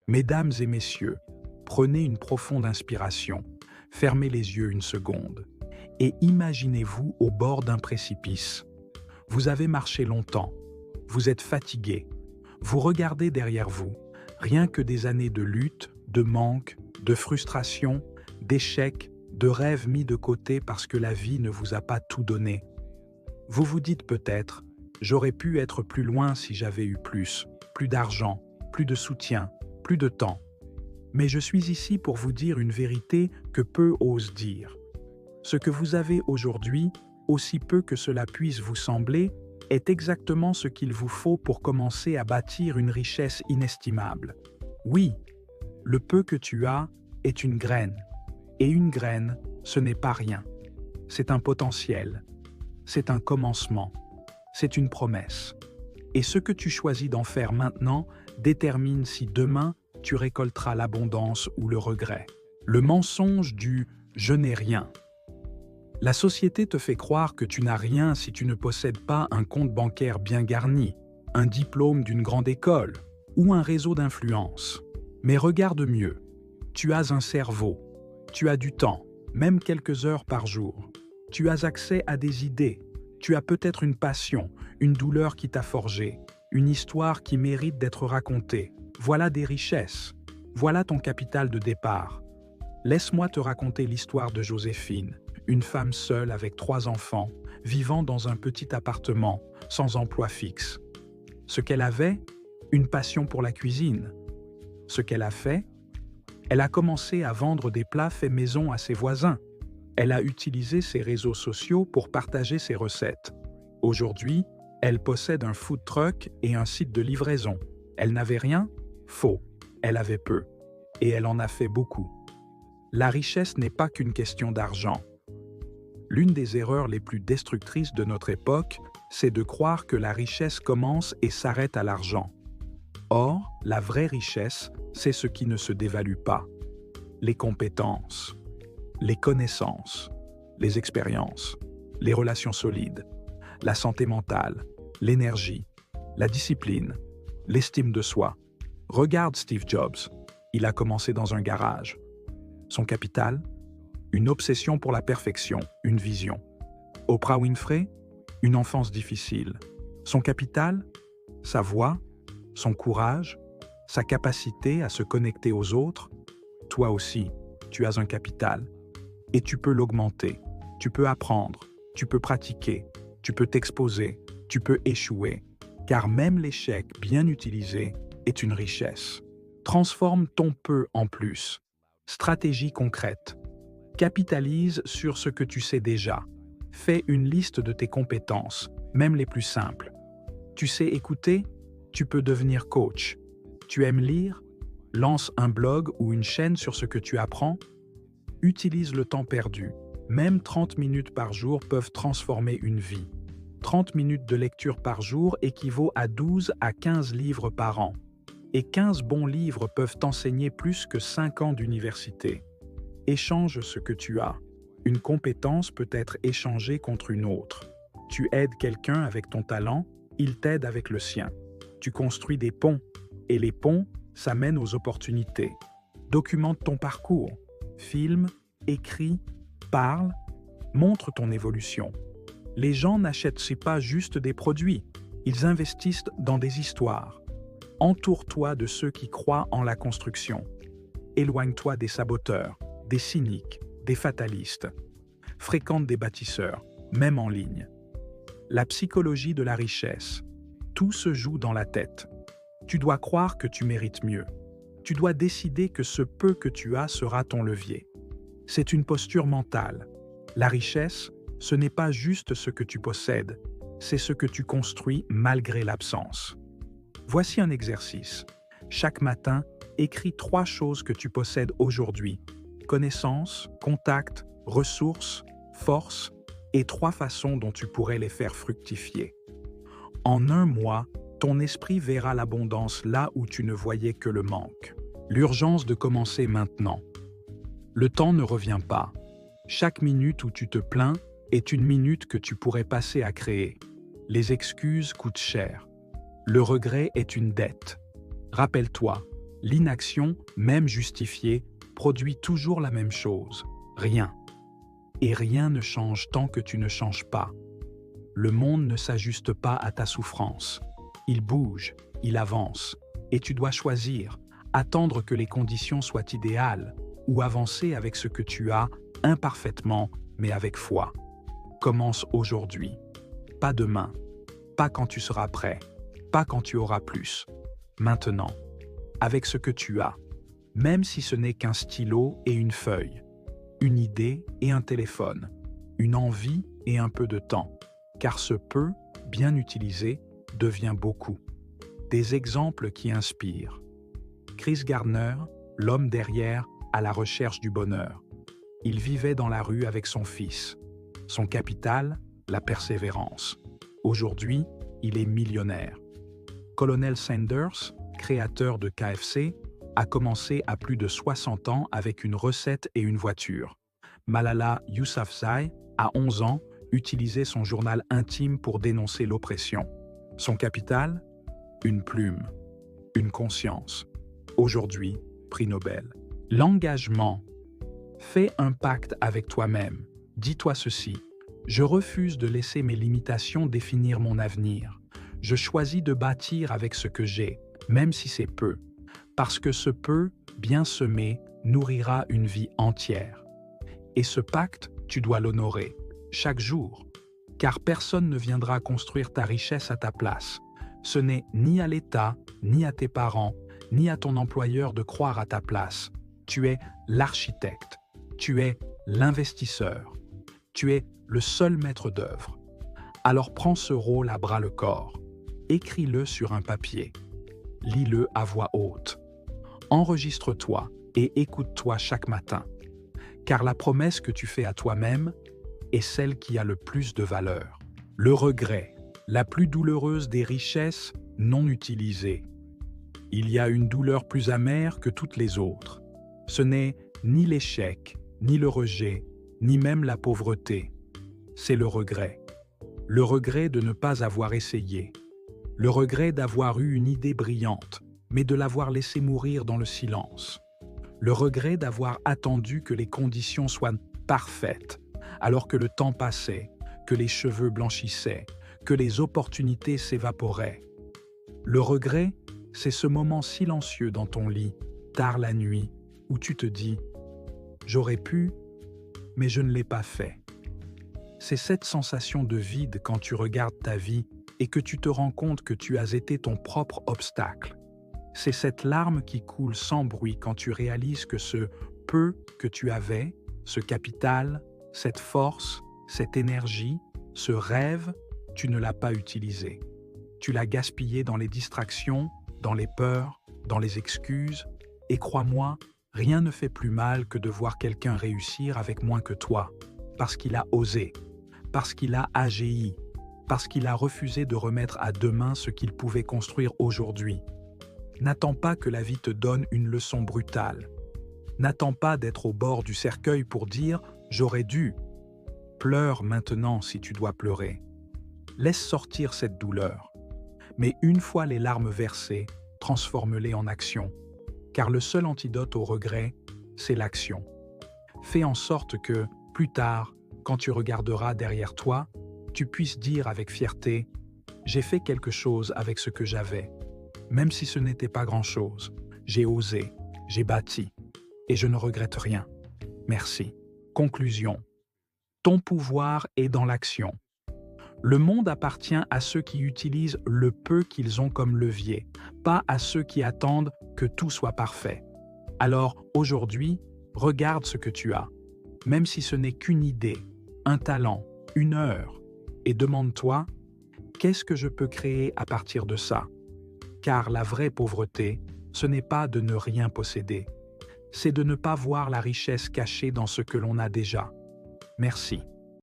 Mesdames et messieurs, prenez une profonde inspiration, fermez les yeux une seconde et imaginez-vous au bord d'un précipice. Vous avez marché longtemps, vous êtes fatigué, vous regardez derrière vous, rien que des années de lutte, de manque, de frustration, d'échecs, de rêves mis de côté parce que la vie ne vous a pas tout donné. Vous vous dites peut-être, j'aurais pu être plus loin si j'avais eu plus d'argent, plus de soutien, plus de temps. Mais je suis ici pour vous dire une vérité que peu osent dire. Ce que vous avez aujourd'hui, aussi peu que cela puisse vous sembler, est exactement ce qu'il vous faut pour commencer à bâtir une richesse inestimable. Oui, le peu que tu as est une graine. Et une graine, ce n'est pas rien. C'est un potentiel. C'est un commencement. C'est une promesse. Et ce que tu choisis d'en faire maintenant détermine si demain tu récolteras l'abondance ou le regret. Le mensonge du « je n'ai rien ». La société te fait croire que tu n'as rien si tu ne possèdes pas un compte bancaire bien garni, un diplôme d'une grande école ou un réseau d'influence. Mais regarde mieux. Tu as un cerveau. Tu as du temps, même quelques heures par jour. Tu as accès à des idées. Tu as peut-être une passion, une douleur qui t'a forgé, une histoire qui mérite d'être racontée. Voilà des richesses. Voilà ton capital de départ. Laisse-moi te raconter l'histoire de Joséphine, une femme seule avec 3 enfants, vivant dans un petit appartement, sans emploi fixe. Ce qu'elle avait, une passion pour la cuisine. Ce qu'elle a fait, elle a commencé à vendre des plats faits maison à ses voisins. Elle a utilisé ses réseaux sociaux pour partager ses recettes. Aujourd'hui, elle possède un food truck et un site de livraison. Elle n'avait rien? Faux. Elle avait peu. Et elle en a fait beaucoup. La richesse n'est pas qu'une question d'argent. L'une des erreurs les plus destructrices de notre époque, c'est de croire que la richesse commence et s'arrête à l'argent. Or, la vraie richesse, c'est ce qui ne se dévalue pas. Les compétences, les connaissances, les expériences, les relations solides, la santé mentale, l'énergie, la discipline, l'estime de soi. Regarde Steve Jobs, il a commencé dans un garage. Son capital? Une obsession pour la perfection, une vision. Oprah Winfrey? Une enfance difficile. Son capital? Sa voix, son courage, sa capacité à se connecter aux autres. Toi aussi, tu as un capital. Et tu peux l'augmenter. Tu peux apprendre, tu peux pratiquer, tu peux t'exposer, tu peux échouer. Car même l'échec bien utilisé est une richesse. Transforme ton peu en plus. Stratégie concrète. Capitalise sur ce que tu sais déjà. Fais une liste de tes compétences, même les plus simples. Tu sais écouter? Tu peux devenir coach. Tu aimes lire? Lance un blog ou une chaîne sur ce que tu apprends. Utilise le temps perdu. Même 30 minutes par jour peuvent transformer une vie. 30 minutes de lecture par jour équivaut à 12 à 15 livres par an. Et 15 bons livres peuvent t'enseigner plus que 5 ans d'université. Échange ce que tu as. Une compétence peut être échangée contre une autre. Tu aides quelqu'un avec ton talent, il t'aide avec le sien. Tu construis des ponts, et les ponts, ça mène aux opportunités. Documente ton parcours. Filme, écris, parle, montre ton évolution. Les gens n'achètent pas juste des produits, ils investissent dans des histoires. Entoure-toi de ceux qui croient en la construction. Éloigne-toi des saboteurs, des cyniques, des fatalistes. Fréquente des bâtisseurs, même en ligne. La psychologie de la richesse. Tout se joue dans la tête. Tu dois croire que tu mérites mieux. Tu dois décider que ce peu que tu as sera ton levier. C'est une posture mentale. La richesse, ce n'est pas juste ce que tu possèdes, c'est ce que tu construis malgré l'absence. Voici un exercice. Chaque matin, écris 3 choses que tu possèdes aujourd'hui. Connaissances, contacts, ressources, force et 3 façons dont tu pourrais les faire fructifier. En un mois, ton esprit verra l'abondance là où tu ne voyais que le manque. L'urgence de commencer maintenant. Le temps ne revient pas. Chaque minute où tu te plains est une minute que tu pourrais passer à créer. Les excuses coûtent cher. Le regret est une dette. Rappelle-toi, L'inaction, même justifiée, produit toujours la même chose, rien. Et rien ne change tant que tu ne changes pas. Le monde ne s'ajuste pas à ta souffrance. Il bouge, il avance, et tu dois choisir, attendre que les conditions soient idéales, ou avancer avec ce que tu as, imparfaitement, mais avec foi. Commence aujourd'hui, pas demain, pas quand tu seras prêt, pas quand tu auras plus. Maintenant, avec ce que tu as, même si ce n'est qu'un stylo et une feuille, une idée et un téléphone, une envie et un peu de temps, car ce peu, bien utilisé, devient beaucoup. Des exemples qui inspirent. Chris Gardner, l'homme derrière À la recherche du bonheur. Il vivait dans la rue avec son fils. Son capital, la persévérance. Aujourd'hui, il est millionnaire. Colonel Sanders, créateur de KFC, a commencé à plus de 60 ans avec une recette et une voiture. Malala Yousafzai, à 11 ans, utilisait son journal intime pour dénoncer l'oppression. Son capital, une plume, une conscience. Aujourd'hui, prix Nobel. L'engagement. Fais un pacte avec toi-même. Dis-toi ceci. Je refuse de laisser mes limitations définir mon avenir. Je choisis de bâtir avec ce que j'ai, même si c'est peu. Parce que ce peu, bien semé, nourrira une vie entière. Et ce pacte, tu dois l'honorer, chaque jour. Car personne ne viendra construire ta richesse à ta place. Ce n'est ni à l'État, ni à tes parents, ni à ton employeur de croire à ta place. Tu es l'architecte, tu es l'investisseur, tu es le seul maître d'œuvre. Alors prends ce rôle à bras-le-corps, écris-le sur un papier, lis-le à voix haute, enregistre-toi et écoute-toi chaque matin, car la promesse que tu fais à toi-même est celle qui a le plus de valeur. Le regret, la plus douloureuse des richesses non utilisées. Il y a une douleur plus amère que toutes les autres. Ce n'est ni l'échec, ni le rejet, ni même la pauvreté. C'est le regret. Le regret de ne pas avoir essayé. Le regret d'avoir eu une idée brillante, mais de l'avoir laissée mourir dans le silence. Le regret d'avoir attendu que les conditions soient parfaites, alors que le temps passait, que les cheveux blanchissaient, que les opportunités s'évaporaient. Le regret, c'est ce moment silencieux dans ton lit, tard la nuit, où tu te dis « j'aurais pu, mais je ne l'ai pas fait ». C'est cette sensation de vide quand tu regardes ta vie et que tu te rends compte que tu as été ton propre obstacle. C'est cette larme qui coule sans bruit quand tu réalises que ce peu que tu avais, ce capital, cette force, cette énergie, ce rêve, tu ne l'as pas utilisé. Tu l'as gaspillé dans les distractions, dans les peurs, dans les excuses, et crois-moi, rien ne fait plus mal que de voir quelqu'un réussir avec moins que toi, parce qu'il a osé, parce qu'il a agi, parce qu'il a refusé de remettre à demain ce qu'il pouvait construire aujourd'hui. N'attends pas que la vie te donne une leçon brutale. N'attends pas d'être au bord du cercueil pour dire « j'aurais dû ». Pleure maintenant si tu dois pleurer. Laisse sortir cette douleur. Mais une fois les larmes versées, transforme-les en action. Car le seul antidote au regret, c'est l'action. Fais en sorte que, plus tard, quand tu regarderas derrière toi, tu puisses dire avec fierté « j'ai fait quelque chose avec ce que j'avais. Même si ce n'était pas grand-chose, j'ai osé, j'ai bâti, et je ne regrette rien. Merci. » Conclusion. Ton pouvoir est dans l'action. Le monde appartient à ceux qui utilisent le peu qu'ils ont comme levier, pas à ceux qui attendent que tout soit parfait. Alors, aujourd'hui, regarde ce que tu as, même si ce n'est qu'une idée, un talent, une heure, et demande-toi « qu'est-ce que je peux créer à partir de ça ?» Car la vraie pauvreté, ce n'est pas de ne rien posséder, c'est de ne pas voir la richesse cachée dans ce que l'on a déjà. Merci.